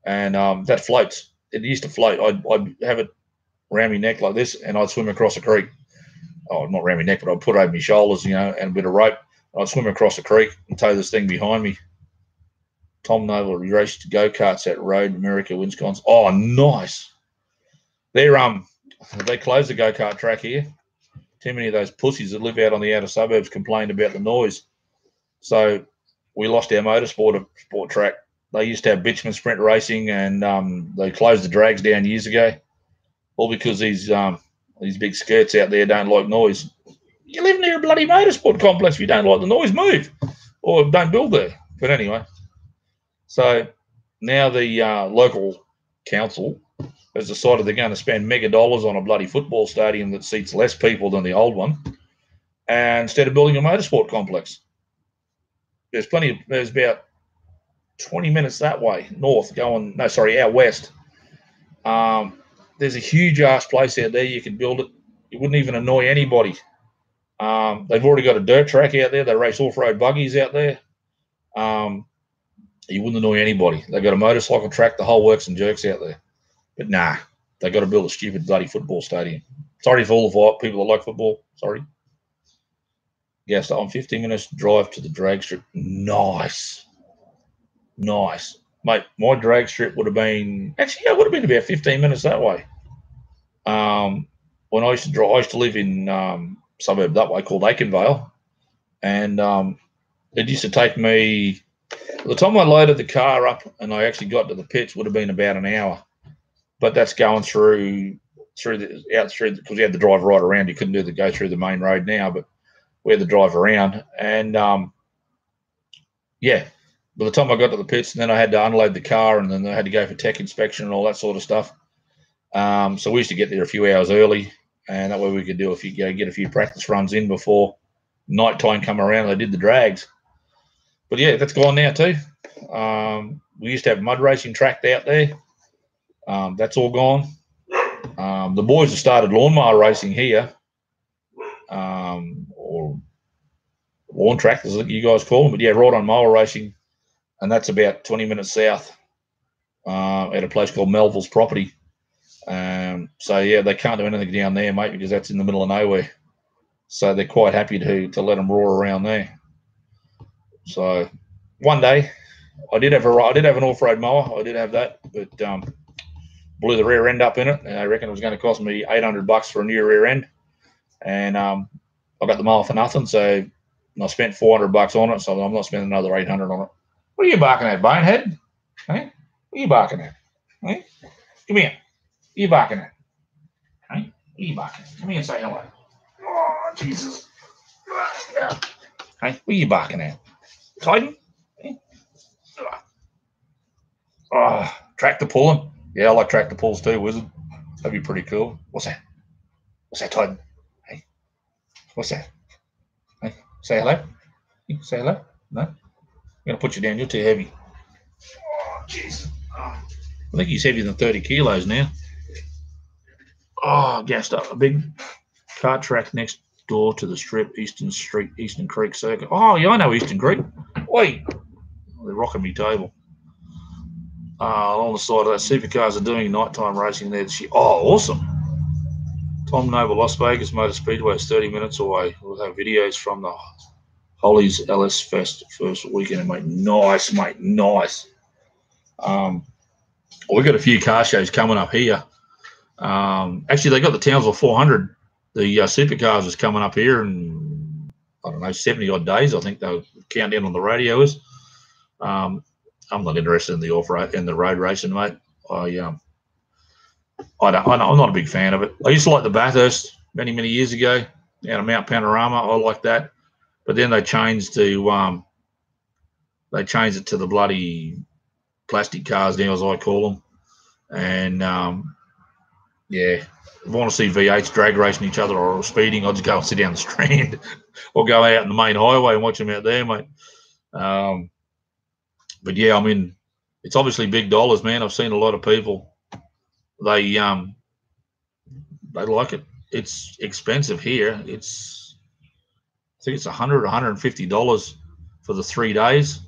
and that floats. It used to float. I'd have it around my neck like this, and I'd swim across a creek. Oh, not around my neck, but I'd put it over my shoulders, and a bit of rope. I'd swim across a creek and tow this thing behind me. Tom Noble raced go-karts at Road America, Wisconsin. Oh, nice. They closed the go-kart track here. Too many of those pussies that live out on the outer suburbs complained about the noise. So we lost our motorsport track. They used to have bitumen sprint racing, and they closed the drags down years ago, all because these big skirts out there don't like noise. You live near a bloody motorsport complex. If you don't like the noise, move, or don't build there. But anyway, so now the local council has decided they're going to spend mega dollars on a bloody football stadium that seats less people than the old one, and instead of building a motorsport complex. There's about 20 minutes that way north out west. There's a huge ass place out there. You can build it. It wouldn't even annoy anybody. They've already got a dirt track out there. They race off-road buggies out there. You wouldn't annoy anybody. They've got a motorcycle track, the whole works and jerks out there. But nah, they've got to build a stupid bloody football stadium. Sorry for all the people that like football. Sorry. Yeah, so I'm 15 minutes drive to the drag strip. Nice. Mate, my drag strip would have been, actually, it would have been about 15 minutes that way. When I used to drive, I used to live in suburb that way called Aikenvale, and it used to take me, the time I loaded the car up and I actually got to the pits would have been about an hour. But that's going through because we had the drive right around. You couldn't go through the main road now, but we had the drive around, and yeah. By the time I got to the pits, and then I had to unload the car, and then I had to go for tech inspection and all that sort of stuff. So we used to get there a few hours early, and that way we could get a few practice runs in before nighttime come around. They did the drags. But yeah, that's gone now too. We used to have mud racing tracked out there. That's all gone. The boys have started lawnmower racing here, or lawn track, as you guys call them. But yeah, right on mower racing. And that's about 20 minutes south at a place called Melville's Property. So, yeah, they can't do anything down there, mate, because that's in the middle of nowhere. So they're quite happy to let them roar around there. So one day I did have an off-road mower. I did have that, but blew the rear end up in it. And I reckon it was going to cost me $800 for a new rear end. And I got the mower for nothing. So I spent $400 on it. So I'm not spending another $800 on it. What are you barking at, bonehead? Hey? What are you barking at? Hey? Come here. What are you barking at? Hey? What are you barking at? Come here and say hello. Oh, Jesus. Hey, what are you barking at? Titan? Hey? Oh, tractor pulling. Yeah, I like tractor pulls too, Wizard. That'd be pretty cool. What's that? What's that, Titan? Hey? What's that? Hey? Say hello? Say hello? No? I'm going to put you down. You're too heavy. Oh, jeez. Oh. I think he's heavier than 30 kilos now. Oh, gassed up. A big kart track next door to the strip, Eastern Street, Eastern Creek Circuit. Oh, yeah, I know Eastern Creek. Wait, they're rocking me table. On the side of that, supercars are doing nighttime racing there this year. Oh, awesome. Tom Noble, Las Vegas Motor Speedway is 30 minutes away. We'll have videos from the Holly's LS Fest first weekend, mate. Nice, mate, nice. We've got a few car shows coming up here. Actually, they got the Townsville 400. The supercars is coming up here in, I don't know, 70 odd days. I think the countdown on the radio is. I'm not interested in the road racing, mate. I'm not a big fan of it. I used to like the Bathurst many years ago out of Mount Panorama. I like that, but then they changed it to the bloody plastic cars now, as I call them. And yeah, if I want to see V8s drag racing each other or speeding, I'll just go and sit down the Strand or go out on the main highway and watch them out there, mate. But yeah, I mean, it's obviously big dollars, man. I've seen a lot of people. They like it. It's expensive here. I think it's $100, $150 for the 3 days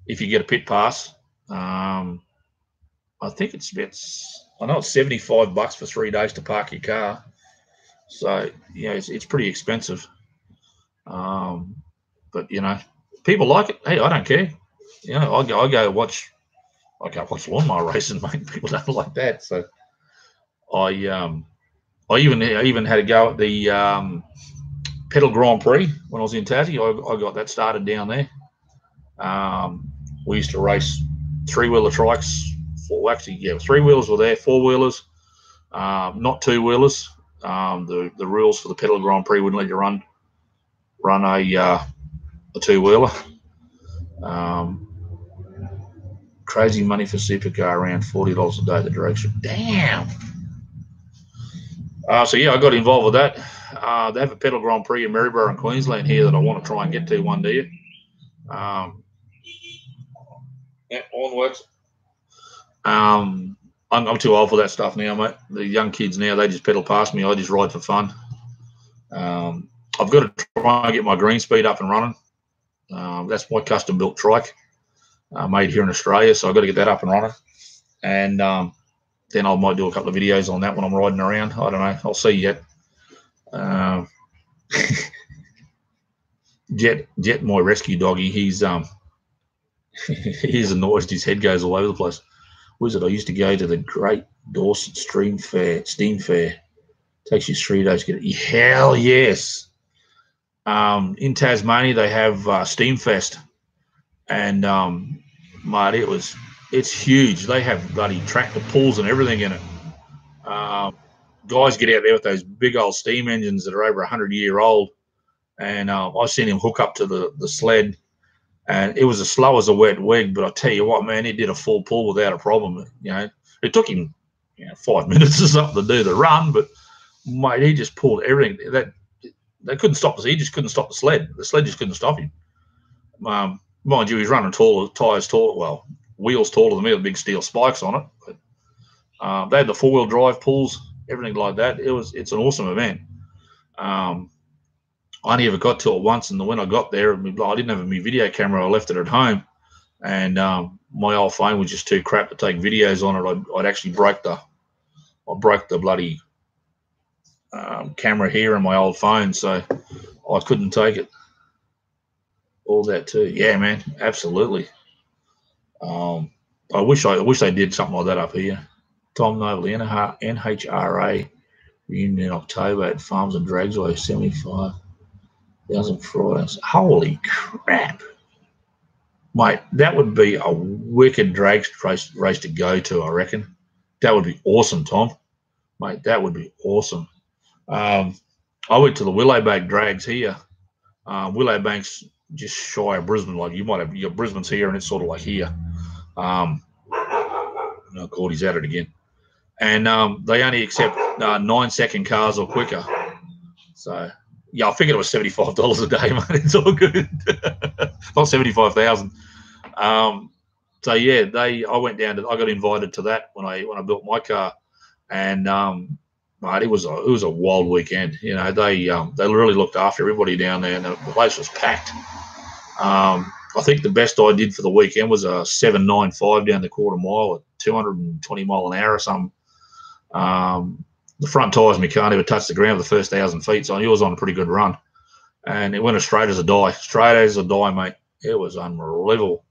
if you get a pit pass. I think I know it's $75 for 3 days to park your car. So yeah, it's pretty expensive. But you know, people like it. Hey, I don't care. You know, I go watch lawnmower racing, mate. People don't like that. So I even had a go at the Pedal Grand Prix when I was in Tassie. I got that started down there. We used to race 3-wheeler trikes. Three-wheelers were there, 4-wheelers, not 2-wheelers. The rules for the Pedal Grand Prix wouldn't let you run a 2-wheeler. Crazy money for supercar, around $40 a day the direction. Damn. So yeah, I got involved with that. They have a Pedal Grand Prix in Maryborough in Queensland here that I want to try and get to one day. Yeah, onwards. I'm too old for that stuff now, mate. The young kids now, they just pedal past me. I just ride for fun. I've got to try and get my green speed up and running. That's my custom built trike made here in Australia, so I've got to get that up and running. And then I might do a couple of videos on that when I'm riding around. I don't know. I'll see yet. Jet, my rescue doggy, he's annoyed. His head goes all over the place. Was it? I used to go to the Great Dorset Steam Fair. Takes you 3 days to get it. Hell yes. In Tasmania, they have Steamfest, and mate, it's huge. They have bloody tractor pulls and everything in it. Guys get out there with those big old steam engines that are over 100-year-old, and I seen him hook up to the sled, and it was as slow as a wet wig. But I tell you what, man, he did a full pull without a problem. You know, it took him 5 minutes or something to do the run, but mate, he just pulled everything. They couldn't stop us. He just couldn't stop the sled. The sled just couldn't stop him. Mind you, he's running wheels taller than me with big steel spikes on it. But they had the 4-wheel drive pulls, everything like that. It's an awesome event. I only ever got to it once, and when I got there, I didn't have my video camera. I left it at home, and my old phone was just too crap to take videos on it. I'd actually broke the bloody camera here on my old phone, so I couldn't take it. All that too. Yeah, man, absolutely. I wish they did something like that up here. Tom Noble, NHRA reunion in October at Farms and Dragsway, 75,000 Fridays. Holy crap, mate! That would be a wicked drag race to go to. I reckon that would be awesome, Tom. Mate, that would be awesome. I went to the Willowbank drags here. Willowbank's just shy of Brisbane. Like you might have your Brisbane's here, and it's sort of like here. Oh God, he's at it again. And they only accept 9-second cars or quicker. So yeah, I figured it was $75 a day, mate. It's all good. Not 75,000. So yeah, I went down to, I got invited to that when I built my car, and mate, it was a wild weekend. You know, they really looked after everybody down there, and the place was packed. I think the best I did for the weekend was a 795 down the quarter mile at 220 mile an hour or something. The front tyres me can't even touch the ground for the first 1,000 feet, so I was on a pretty good run. And it went as straight as a die, mate. It was unbelievable.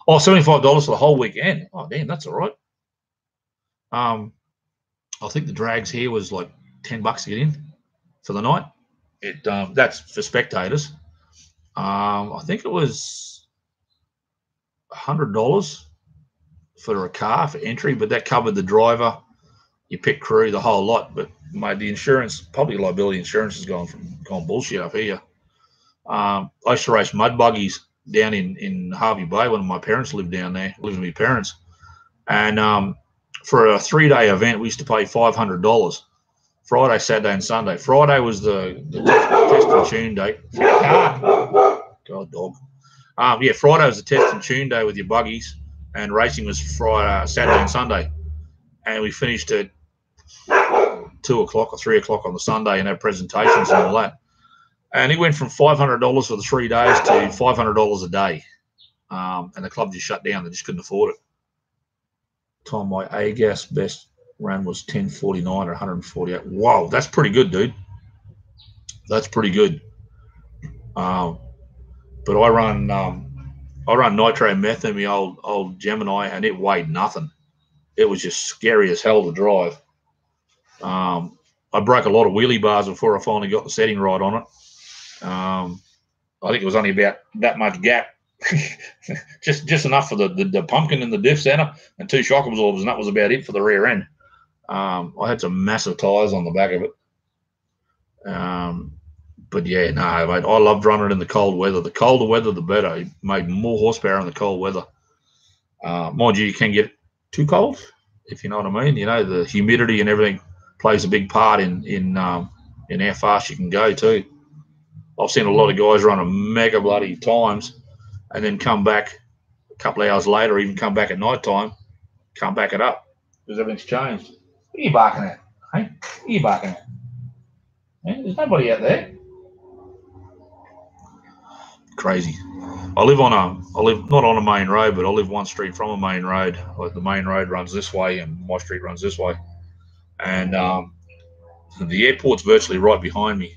Oh, $75 for the whole weekend. Oh, damn, that's all right. I think the drags here was like $10 to get in for the night. That's for spectators. I think it was $100 for a car for entry, but that covered the driver, your pit crew, the whole lot. But mate, the insurance, public liability insurance, has gone bullshit up here. I used to race mud buggies down in Harvey Bay when my parents lived down there, living with my parents. And for a 3-day event, we used to pay $500. Friday, Saturday, and Sunday. Friday was the test and tune day. God, dog. Yeah, Friday was the test and tune day with your buggies, and racing was Friday, Saturday, and Sunday. And we finished at 2 o'clock or 3 o'clock on the Sunday and had presentations and all that. And it went from $500 for the 3 days to $500 a day. And the club just shut down. They just couldn't afford it. Time my A-gas best run was 10:49 or 148. Wow, that's pretty good, dude. That's pretty good. But I run nitro meth in my old Gemini, and it weighed nothing. It was just scary as hell to drive. I broke a lot of wheelie bars before I finally got the setting right on it. I think it was only about that much gap, just enough for the pumpkin in the diff center and 2 shock absorbers, and that was about it for the rear end. I had some massive tires on the back of it. But yeah, no, mate, I loved running in the cold weather. The colder weather, the better. It made more horsepower in the cold weather. Mind you, you can get too cold, if you know what I mean. You know, the humidity and everything plays a big part in how fast you can go too. I've seen a lot of guys run a mega bloody times and then come back a couple of hours later, or even come back at night time, come back it up because everything's changed. What are you barking at? Hey? What are you barking at? Hey, there's nobody out there. Crazy. I live not on a main road, but I live one street from a main road. Like the main road runs this way and my street runs this way. And the airport's virtually right behind me.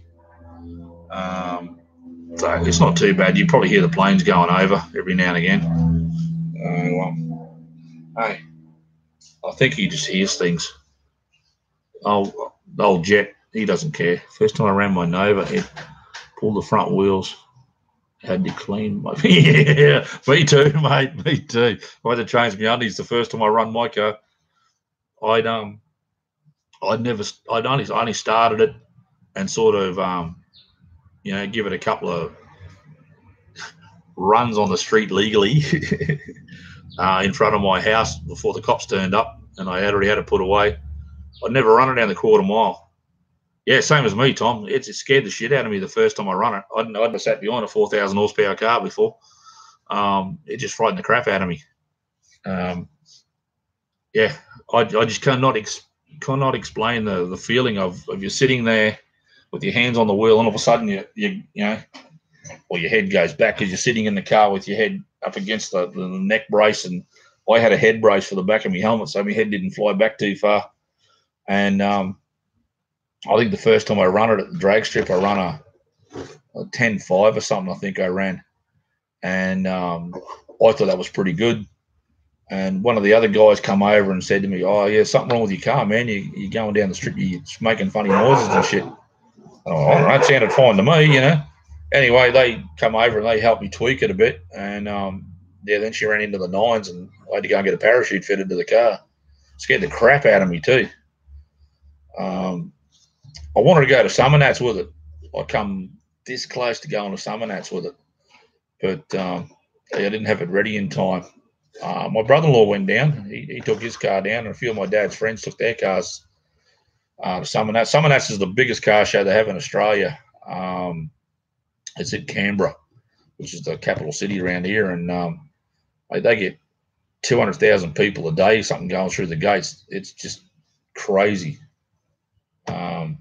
So it's not too bad. You probably hear the planes going over every now and again. Hey, I think he just hears things. Oh, the old Jet, he doesn't care. First time I ran my Nova, it pulled the front wheels. Had to clean my yeah, me too, mate. Me too. I had to change my undies the first time I run my car. I only started it and sort of give it a couple of runs on the street legally in front of my house before the cops turned up, and I already had it put away. I'd never run it down the quarter mile. Yeah, same as me, Tom. It scared the shit out of me the first time I run it. I'd never sat behind a 4,000 horsepower car before. It just frightened the crap out of me. Yeah, I just cannot explain the feeling of you sitting there with your hands on the wheel, and all of a sudden your head goes back because you're sitting in the car with your head up against the neck brace, and I had a head brace for the back of my helmet, so my head didn't fly back too far. And I think the first time I ran it at the drag strip, I ran a 10.5 or something, I think I ran. And I thought that was pretty good. And one of the other guys come over and said to me, "Oh, yeah, something wrong with your car, man. You're going down the strip, you're making funny noises and shit." Oh, I don't know, it sounded fine to me, you know. Anyway, they come over and they helped me tweak it a bit. And, then she ran into the nines, and I had to go and get a parachute fitted to the car. Scared the crap out of me too. I wanted to go to Summernats with it. I come this close to going to Summernats with it, but I didn't have it ready in time. My brother-in-law went down. He took his car down, and a few of my dad's friends took their cars to Summernats. Summernats is the biggest car show they have in Australia. It's at Canberra, which is the capital city around here, and they get 200,000 people a day, something going through the gates. It's just crazy. Yeah,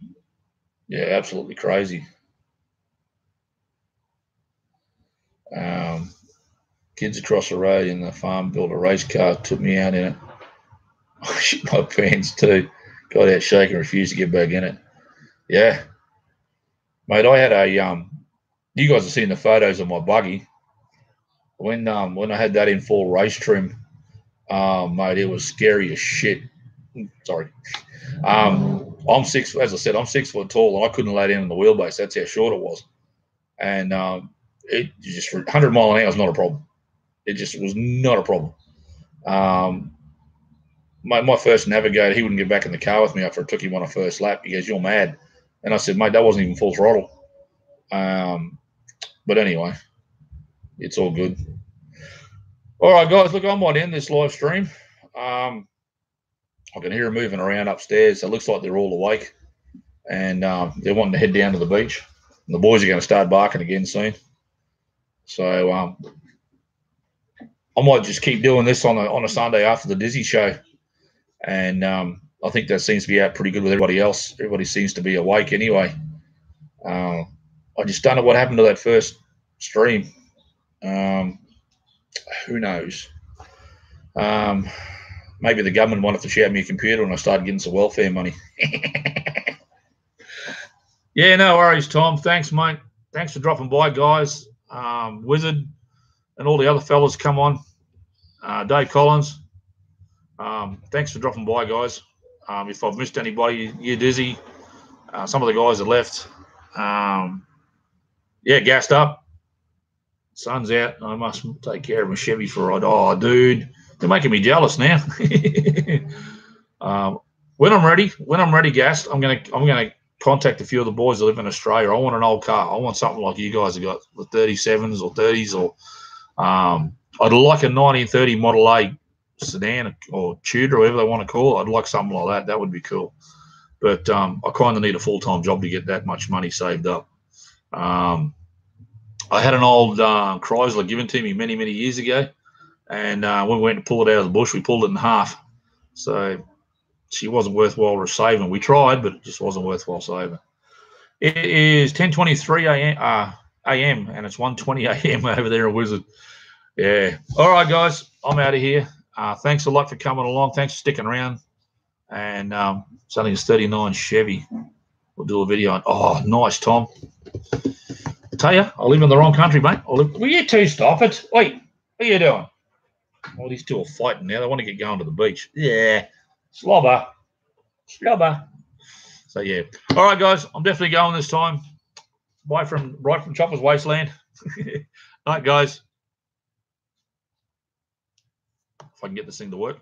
absolutely crazy. Kids across the road in the farm built a race car, took me out in it. I shit my pants too. Got out shaking, refused to get back in it. Yeah. Mate, I had a you guys have seen the photos of my buggy. When I had that in full race trim, mate, it was scary as shit. Sorry. I'm as I said, I'm 6 foot tall, and I couldn't lay down in the wheelbase. That's how short it was. And it just 100 mile an hour is not a problem. It just was not a problem. My first navigator, he wouldn't get back in the car with me after I took him on a first lap. He goes, "You're mad." And I said, "Mate, that wasn't even full throttle." But anyway, it's all good. All right, guys, look, I might end this live stream. I can hear them moving around upstairs. It looks like they're all awake, and they're wanting to head down to the beach. And the boys are going to start barking again soon. So I might just keep doing this on a Sunday after the Dizzy show. And I think that seems to be out pretty good with everybody else. Everybody seems to be awake anyway. I just don't know what happened to that first stream. Who knows? Maybe the government wanted to share me a computer and I started getting some welfare money. Yeah, no worries, Tom. Thanks, mate. Thanks for dropping by, guys. Wizard and all the other fellas come on. Dave Collins. Thanks for dropping by, guys. If I've missed anybody, you're Dizzy. Some of the guys are left. Yeah, gassed up. Sun's out. I must take care of my Chevy for a ride. Oh, dude, they're making me jealous now. When I'm ready, gassed, I'm gonna contact a few of the boys that live in Australia. I want an old car. I want something like you guys have got, the 37s or 30s, or I'd like a 1930 Model A sedan or Tudor, whatever they want to call it. I'd like something like that. That would be cool. But I kind of need a full-time job to get that much money saved up. I had an old Chrysler given to me many, many years ago, and when we went to pull it out of the bush, we pulled it in half. So she wasn't worthwhile saving. We tried, but it just wasn't worthwhile saving. It is 10:23 a.m. and it's 1:20 a.m. over there in Wizard. Yeah. All right, guys, I'm out of here. Thanks a lot for coming along. Thanks for sticking around. And it's only a 39 Chevy. We'll do a video on. Oh, nice, Tom. I tell you, I live in the wrong country, mate. Will you two stop it? Wait, what are you doing? Oh, these two are fighting now. They want to get going to the beach. Yeah. Slobber. So, yeah. All right, guys, I'm definitely going this time. Right from Chopper's Wasteland. All right, guys. If I can get this thing to work.